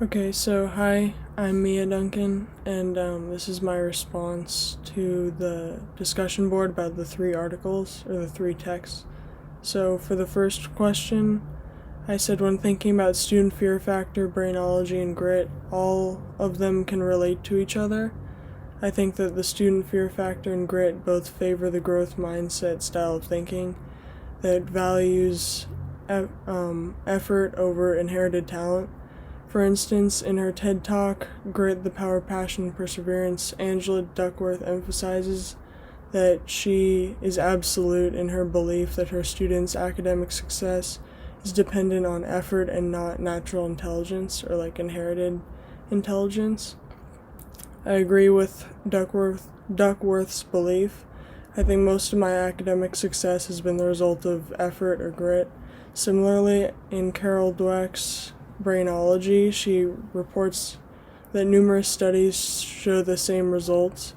Okay, so hi, I'm Mia Duncan, and this is my response to the discussion board about the three articles, or the three texts. So, for the first question, I said when thinking about student fear factor, brainology, and grit, all of them can relate to each other. I think that the student fear factor and grit both favor the growth mindset style of thinking that values effort over inherited talent. For instance, in her TED Talk, Grit, the Power, Passion, Perseverance, Angela Duckworth emphasizes that she is absolute in her belief that her students' academic success is dependent on effort and not natural intelligence or inherited intelligence. I agree with Duckworth's belief. I think most of my academic success has been the result of effort or grit. Similarly, in Carol Dweck's Brainology, she reports that numerous studies show the same results.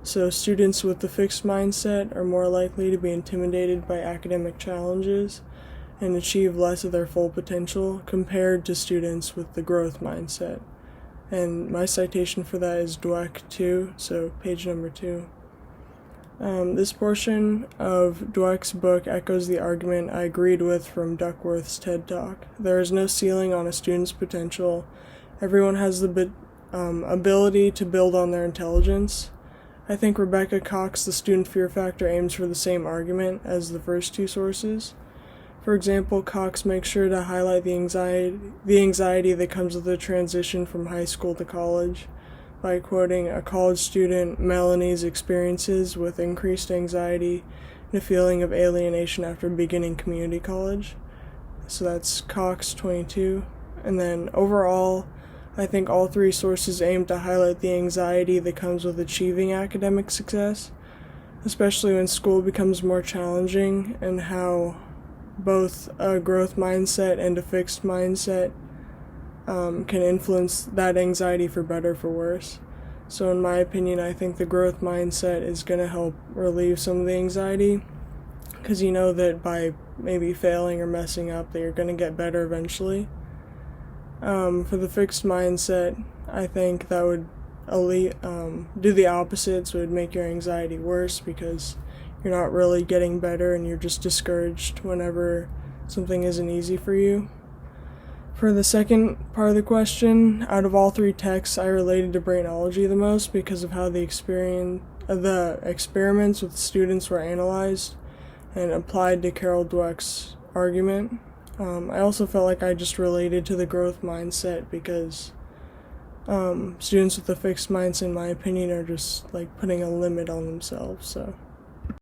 So students with the fixed mindset are more likely to be intimidated by academic challenges and achieve less of their full potential compared to students with the growth mindset. And my citation for that is Dweck 2, so page number 2. This portion of Dweck's book echoes the argument I agreed with from Duckworth's TED Talk. There is no ceiling on a student's potential. Everyone has the ability to build on their intelligence. I think Rebecca Cox, the student fear factor, aims for the same argument as the first two sources. For example, Cox makes sure to highlight the anxiety that comes with the transition from high school to college by quoting a college student Melanie's experiences with increased anxiety and a feeling of alienation after beginning community college. So that's Cox 22. And then overall, I think all three sources aim to highlight the anxiety that comes with achieving academic success, especially when school becomes more challenging, and how both a growth mindset and a fixed mindset can influence that anxiety for better or for worse. So in my opinion, I think the growth mindset is going to help relieve some of the anxiety, because you know that by maybe failing or messing up that you're going to get better eventually. For the fixed mindset, I think that would do the opposite, so it would make your anxiety worse because you're not really getting better and you're just discouraged whenever something isn't easy for you. For the second part of the question, out of all three texts, I related to Brainology the most because of how the experiments with students were analyzed and applied to Carol Dweck's argument. I also felt like I just related to the growth mindset because students with a fixed mindset, in my opinion, are just putting a limit on themselves. So